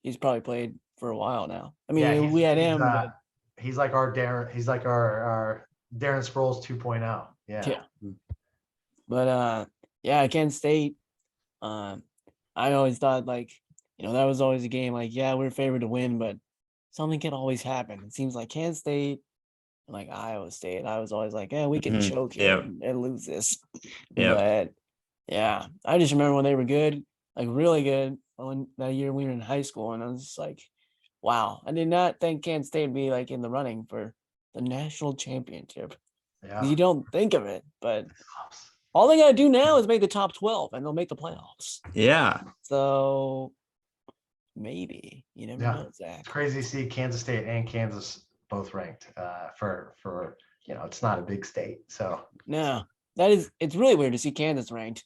he's probably played for a while now. I mean, Yeah, we had him. But he's like our Darren. He's like our Darren Sproles 2.0. Yeah. But yeah, Kent State. I always thought like, that was always a game. Like, yeah, we're favored to win, but something can always happen. It seems like Kent State, and like Iowa State. I was always like, yeah, we can Mhm. choke Yeah. here and lose this. Yeah. But yeah, I just remember when they were good, like really good. When that year we were in high school, and I was just like, wow, I did not think Kent State would be like in the running for the national championship. Yeah. You don't think of it, but all they gotta do now is make the top 12 and they'll make the playoffs. Yeah. So maybe you never Yeah. know, Zach. It's crazy to see Kansas State and Kansas both ranked for it's not a big state. So No, it's really weird to see Kansas ranked.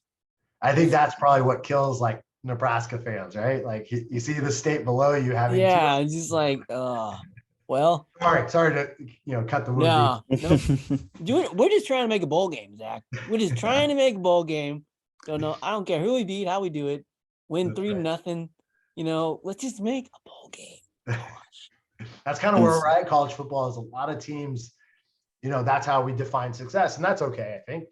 I think that's probably what kills like Nebraska fans, right? Like you see the state below you having. Yeah, it's just like, well, Sorry to cut the movie. no, we're just trying to make a bowl game, Zach. We're just trying to make a bowl game. Don't know. I don't care who we beat, how we do it. Win That's 3-0. Let's just make a bowl game. That's kind of where we're at. College football is a lot of teams. That's how we define success, and that's okay, I think.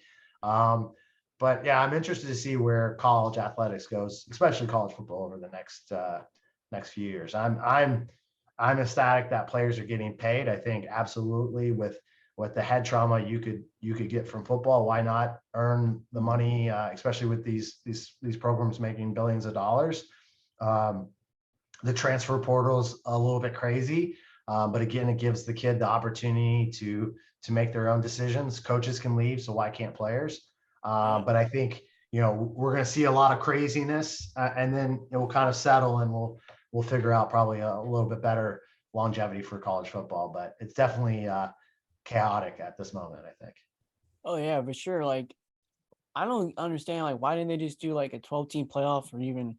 But yeah, I'm interested to see where college athletics goes, especially college football, over the next few years. I'm ecstatic that players are getting paid. I think absolutely with the head trauma you could get from football, why not earn the money, especially with these programs making billions of dollars. The transfer portal is a little bit crazy, but again, it gives the kid the opportunity to make their own decisions. Coaches can leave, so why can't players? But I think we're going to see a lot of craziness, and then it will kind of settle, and we'll figure out probably a little bit better longevity for college football. But it's definitely chaotic at this moment, I think. Oh yeah, for sure. Like, I don't understand. Like, why didn't they just do like a 12-team playoff or even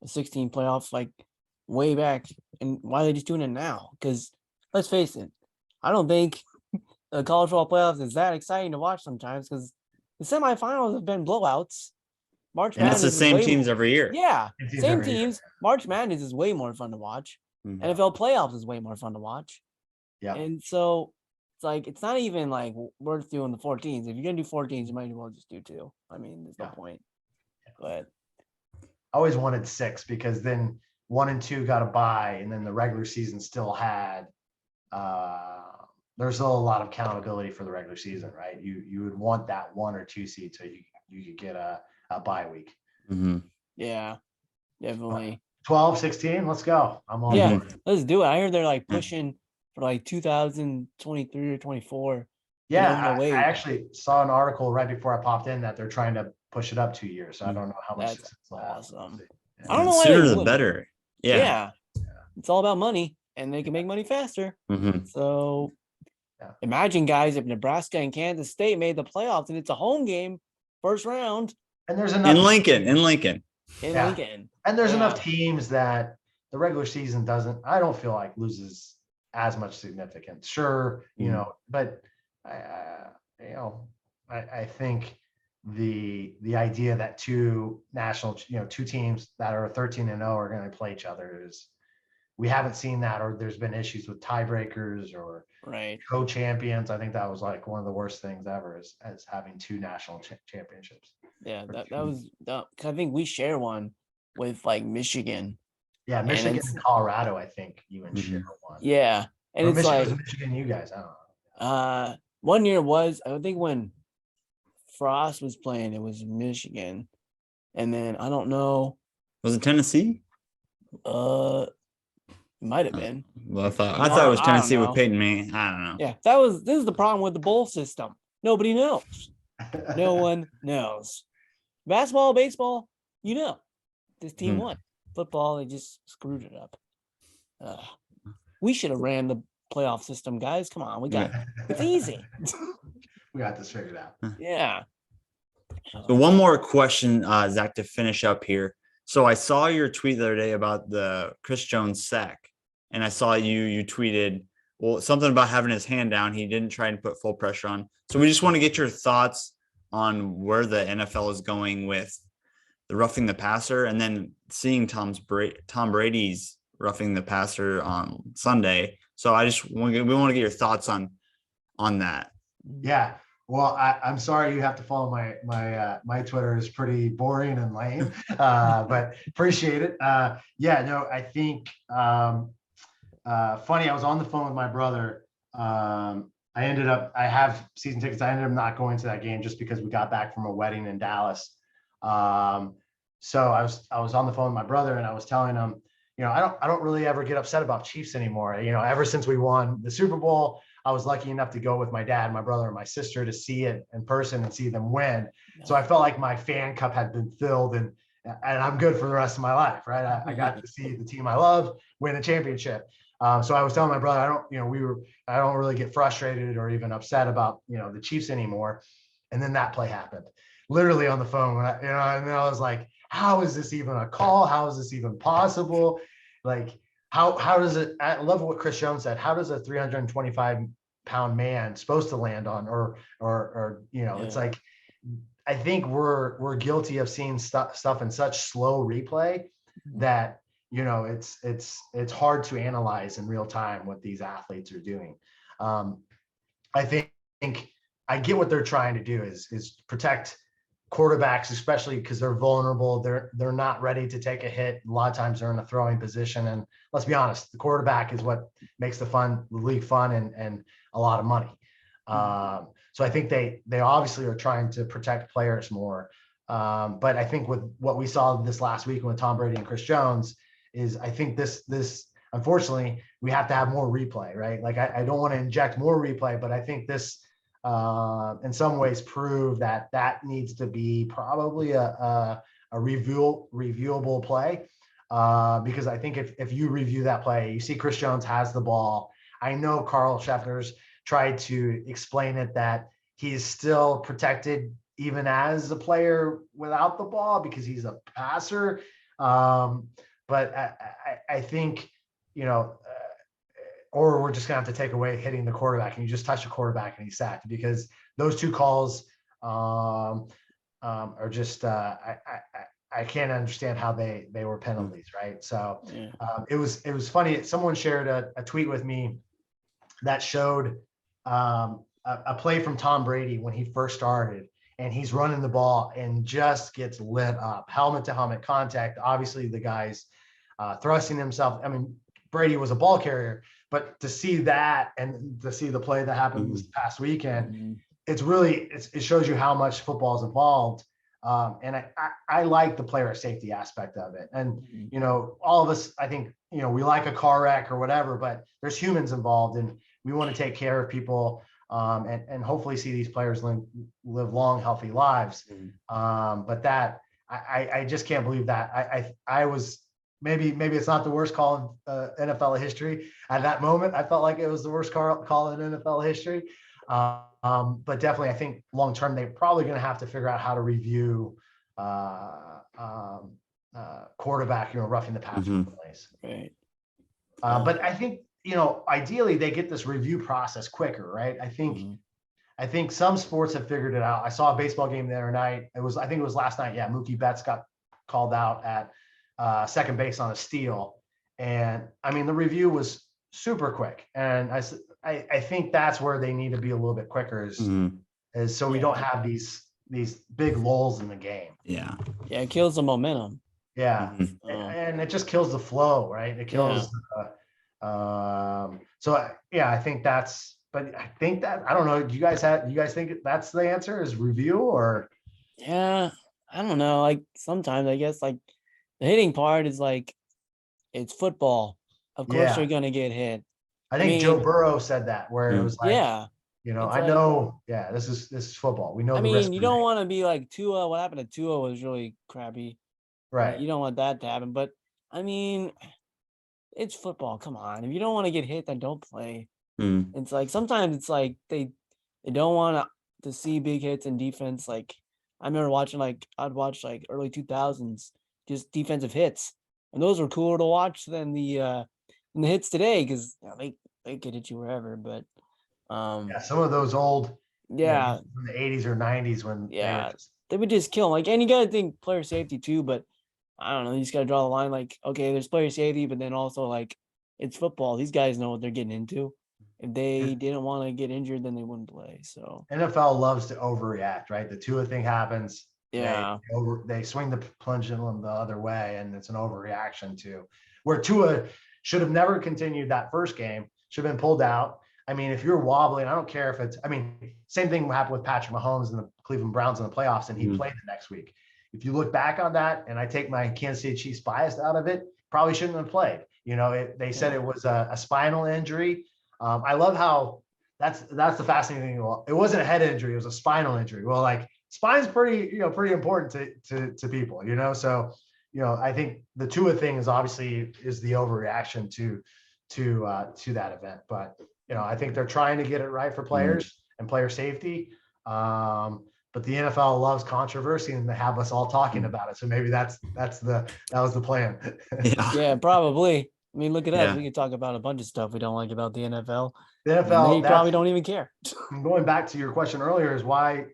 a 16 playoff like way back? And why are they just doing it now? Because let's face it, I don't think the college football playoffs is that exciting to watch sometimes. Because the semifinals have been blowouts. March And it's Madness the is same way teams more- every year. Yeah, same every year. teams. March Madness is way more fun to watch. Mhm. NFL playoffs is way more fun to watch. Yeah. And so it's like, it's not even like worth doing the 14s. If you're gonna do 14s, you might as well just do 2. I mean, there's no Yeah. point. But I always wanted 6 because then 1 and 2 got a bye, and then the regular season still had. There's still a lot of accountability for the regular season, right? You would want that 1 or 2 seed so you could get a bye week. Mhm. yeah, definitely. 12, 16, let's go. I'm all Yeah. for it. Let's do it. I heard they're like Yeah. pushing for like 2023 or 24. Yeah, no I way. actually saw an article right before I popped in that they're trying to push it up 2 years. So I Mm. don't know how much That's success they'll have. awesome. Yeah. I don't know why Sooner they the wouldn't. better. Yeah. It's all about money, and they can make money faster. Mhm. So Yeah. imagine, guys, if Nebraska and Kansas State made the playoffs and it's a home game, first round And there's enough In Lincoln. in Yeah. Lincoln. and there's enough Yeah. teams that the regular season I don't feel like loses as much significance. Sure, but I think the idea that two teams that are 13-0 are going to play each other is, we haven't seen that, or there's been issues with tiebreakers or Right. co-champions. I think that was like one of the worst things ever, as having two national championships. Yeah, that was. I think we share one with like Michigan. Yeah, Michigan and Colorado. I think you and share one. Yeah, and or it's like Michigan. You guys, I don't know. One year was, I think, when Frost was playing, it was Michigan, and then I don't know. Was it Tennessee? Might have been. Well, I thought it was Tennessee with Peyton Manning. I don't know. Yeah, this is the problem with the bowl system. Nobody knows. No one knows. Basketball, baseball, this team won. Football, they just screwed it up. We should have ran the playoff system, guys. Come on, it's easy. We got this figured out. Yeah. So one more question, Zach, to finish up here. So I saw your tweet the other day about the Chris Jones sack, and I saw you tweeted, well, something about having his hand down. He didn't try and put full pressure on. So we just want to get your thoughts on where the NFL is going with the roughing the passer, and then seeing Tom Brady's roughing the passer on Sunday. So we want to get your thoughts on that. Yeah. Well, I'm sorry you have to follow my Twitter is pretty boring and lame, but appreciate it. I think funny. I was on the phone with my brother. I have season tickets. I ended up not going to that game just because we got back from a wedding in Dallas. So I was on the phone with my brother, and I was telling him, I don't really ever get upset about Chiefs anymore. Ever since we won the Super Bowl, I was lucky enough to go with my dad, my brother, and my sister to see it in person and see them win. So I felt like my fan cup had been filled, and I'm good for the rest of my life, right? I got to see the team I love win a championship. So I was telling my brother, I don't really get frustrated or even upset about, the Chiefs anymore. And then that play happened, literally on the phone. And I was like, how is this even a call? How is this even possible? Like, how does it? I love what Chris Jones said. How does a 325-pound man supposed to land on, or It's like, I think we're guilty of seeing stuff in such slow replay that it's hard to analyze in real time what these athletes are doing. I think I get what they're trying to do is protect quarterbacks, especially because they're vulnerable. They're not ready to take a hit. A lot of times they're in a throwing position, and let's be honest, the quarterback is what makes the league fun and a lot of money. So I think they obviously are trying to protect players more. But I think with what we saw this last week with Tom Brady and Chris Jones is, I think this unfortunately we have to have more replay, right? Like I don't want to inject more replay, but I think this in some ways prove that needs to be probably a reviewable play, because I think if you review that play, you see Chris Jones has the ball. I know Carl Schefter's tried to explain it that he is still protected even as a player without the ball because he's a passer. But I think, or we're just gonna have to take away hitting the quarterback, and you just touch the quarterback and he's sacked, because those two calls are just I can't understand how they were penalties, right? So it was funny. Someone shared a tweet with me that showed a play from Tom Brady when he first started, and he's running the ball and just gets lit up, helmet to helmet contact. Obviously the guy's thrusting himself. I mean, Brady was a ball carrier, but to see that and to see the play that happened this past weekend, it shows you how much football is involved. And I like the player safety aspect of it. And, all of us, I think, we like a car wreck or whatever, but there's humans involved, and we want to take care of people and hopefully see these players live long, healthy lives. But that, I just can't believe that. I was, maybe it's not the worst call in NFL history. At that moment, I felt like it was the worst call in NFL history. But definitely, I think long term, they're probably going to have to figure out how to review quarterback, roughing the passer Mhm. plays. Right. But I think, ideally they get this review process quicker, right? Mhm. I think some sports have figured it out. I saw a baseball game the other night. I think it was last night. Yeah, Mookie Betts got called out at second base on a steal, and I mean the review was super quick. And I think that's where they need to be a little bit quicker, Mhm. is so we don't have these big lulls in the game. Yeah. Yeah, it kills the momentum. Yeah, Mhm. and it just kills the flow, right? It kills. Yeah, I think that's. But I think that I don't know. Do you guys think that's the answer? Is review or? Yeah, I don't know. Like sometimes I guess like the hitting part is like it's football. Of course Yeah, you're gonna get hit. I I think Joe mean, Burrow said that, where it Mm. was like, yeah, it's I like know, yeah, this is football. We know I the risk mean you we don't take. want to be like Tua. What happened to Tua was really crappy. Right? Right. You don't want that to happen. But I mean, it's football. Come on. If you don't want to get hit, then don't play. Mm. It's like sometimes it's like they don't want to see big hits in defense. Like I remember watching I'd watch like early 2000s just defensive hits, and those were cooler to watch than the hits today because they could hit you wherever. But Yeah, some of those old, yeah, from the 80s or 90s when they were yeah, just. they would just kill 'em. Like, and you gotta think player safety too. But I don't know. You just gotta draw the line. Like okay, there's player safety, but then also like it's football. These guys know what they're getting into. If they didn't want to get injured, then they wouldn't play. So NFL loves to overreact, right? The Tua thing happens, yeah, they swing the pendulum the other way, and it's an overreaction to where Tua should have never continued that first game, should have been pulled out. I mean, if you're wobbling, I don't care if it's. I mean, same thing happened with Patrick Mahomes and the Cleveland Browns in the playoffs, and he Mhm. played the next week. If you look back on that, and I take my Kansas City Chiefs bias out of it, probably shouldn't have played. They said yeah, it was a spinal injury. I love how that's the fascinating thing. Well, it wasn't a head injury; it was a spinal injury. Well, like spine's pretty important to people, So, I think the Tua thing is the overreaction to that event. But I think they're trying to get it right for Mm. players and player safety. But the NFL loves controversy, and they have us all talking about it. So maybe that was the plan. Yeah. yeah, probably. I mean, look at us. Yeah. We could talk about a bunch of stuff we don't like about the NFL, The and they NFL, probably that's don't even care. going back to your question earlier, is why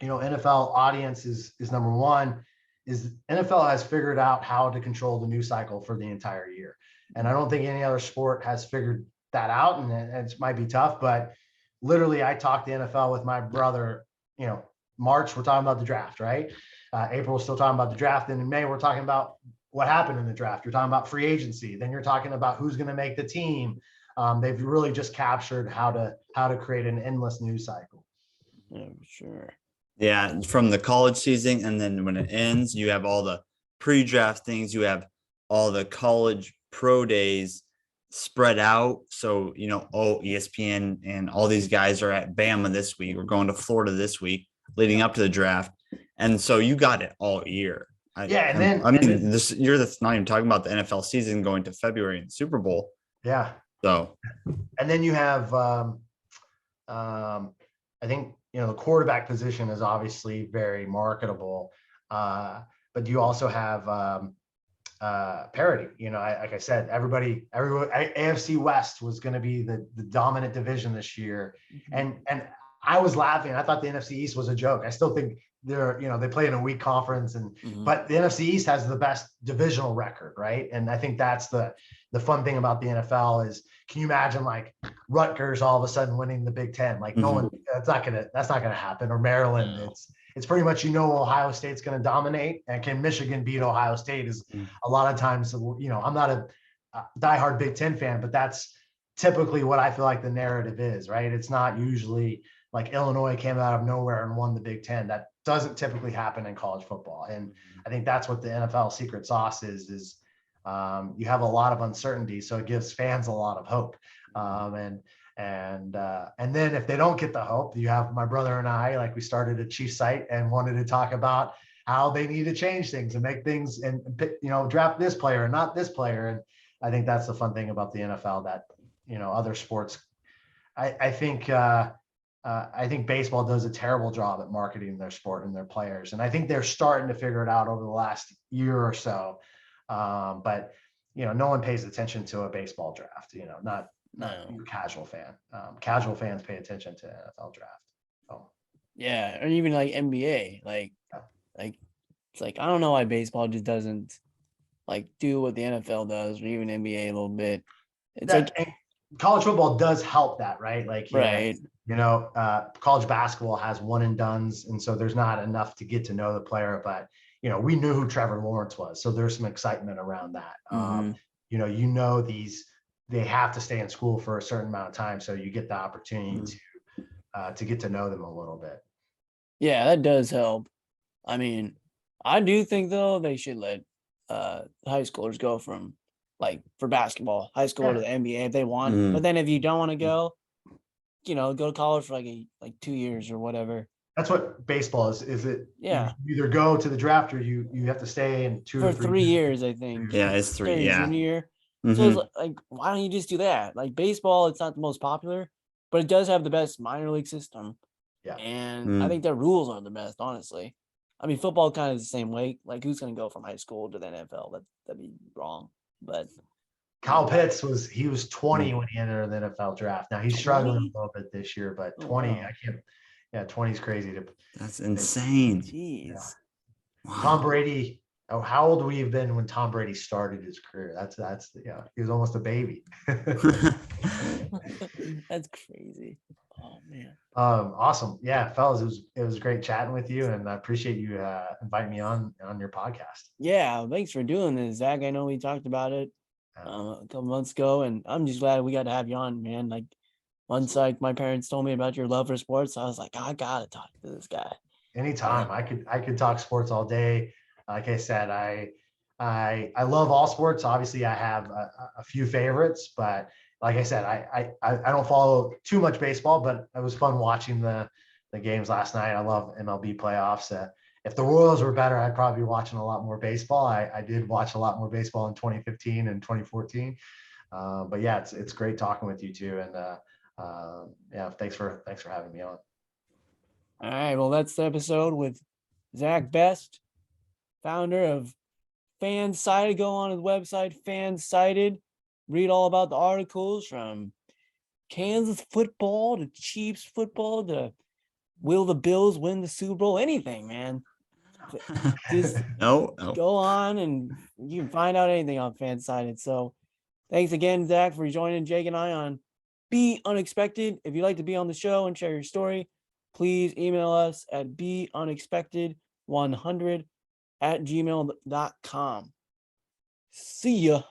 NFL audience is number one. Is NFL has figured out how to control the news cycle for the entire year, and I don't think any other sport has figured that out. And it might be tough, but literally, I talked to NFL with my brother. March we're talking about the draft, right? April we're still talking about the draft, and in May we're talking about what happened in the draft. You're talking about free agency, then you're talking about who's going to make the team. They've really just captured how to create an endless news cycle. Yeah, for sure. Yeah, from the college season, and then when it ends, you have all the pre-draft things. You have all the college pro days spread out. So ESPN and all these guys are at Bama this week. We're going to Florida this week, leading up to the draft, and so you got it all year. Yeah, and then this you're not even talking about the NFL season going to February and Super Bowl. yeah, So, and then you have I think the quarterback position is obviously very marketable, but you also have parity. Like I said, everybody, AFC West was going to be the dominant division this year, and I was laughing. I thought the NFC East was a joke. I still think they play in a weak conference, but the NFC East has the best divisional record, right? And I think that's the fun thing about the NFL is, can you imagine like Rutgers all of a sudden winning the Big Ten? Like no one, that's not gonna happen. Or Maryland, No. it's pretty much Ohio State's gonna dominate, and can Michigan beat Ohio State is a lot of times. I'm not a diehard Big Ten fan, but that's typically what I feel like the narrative is, right? It's not usually like Illinois came out of nowhere and won the Big Ten. That doesn't typically happen in college football. And I think that's what the NFL secret sauce is you have a lot of uncertainty. So it gives fans a lot of hope. And then if they don't get the hope, you have my brother and I, like we started a Chief site and wanted to talk about how they need to change things and make things and draft this player and not this player. And I think that's the fun thing about the NFL that, other sports, I think I think baseball does a terrible job at marketing their sport and their players. And I think they're starting to figure it out over the last year or so. But, no one pays attention to a baseball draft, not No. your casual fan. Casual fans pay attention to NFL draft. Oh, Yeah, or even like NBA. Like it's like I don't know why baseball just doesn't like do what the NFL does, or even NBA a little bit. It's like and college football does help that, right? Like, right. college basketball has one and dones, and so there's not enough to get to know the player. But we knew who Trevor Lawrence was, so there's some excitement around that. Mhm. These they have to stay in school for a certain amount of time, so you get the opportunity to get to know them a little bit. Yeah, that does help. I mean, I do think though they should let high schoolers go from like for basketball, high school to the NBA if they want. Mhm. But then if you don't want to go, go to college for like 2 years or whatever. That's what baseball is. Is it? Yeah. You either go to the draft or you have to stay in 2 For or 3 3 years, I think. Yeah, it's Start 3. your Yeah. junior year. So Mhm. it's like, why don't you just do that? Like baseball, it's not the most popular, but it does have the best minor league system. Yeah. And I think their rules are the best, honestly. I mean, football kind of is the same way. Like, who's going to go from high school to the NFL? That'd be wrong. But Kyle Pitts was 20 Mm. when he entered the NFL draft. Now he's struggling 20? a little bit this year, but Oh, 20, wow. I can't. Yeah, 20 is crazy to. That's insane. Jeez. Tom Wow. Brady. Oh, how old would he have been when Tom Brady started his career? That's he was almost a baby. That's crazy. Oh man. Awesome. Yeah, fellas, it was great chatting with you, and I appreciate you inviting me on your podcast. Yeah, thanks for doing this, Zach. I know we talked about it a couple months ago, and I'm just glad we got to have you on, man. Like once my parents told me about your love for sports, I was like, I gotta talk to this guy. Anytime. I could talk sports all day. Like I said, I love all sports. Obviously, I have a few favorites, but like I said, I don't follow too much baseball, but it was fun watching the games last night. I love MLB playoffs. If the Royals were better, I'd probably be watching a lot more baseball. I did watch a lot more baseball in 2015 and 2014. But yeah, it's great talking with you too. And yeah, thanks for having me on. All right, well, that's the episode with Zach Best, founder of Fansided. Go on his website, Fansided. Read all about the articles from Kansas football to Chiefs football to will the Bills win the Super Bowl? Anything, man. Just No. go on and you can find out anything on Fansided. So thanks again, Zach, for joining Jake and I on Be Unexpected. If you'd like to be on the show and share your story, please email us at beunexpected100@gmail.com. See ya.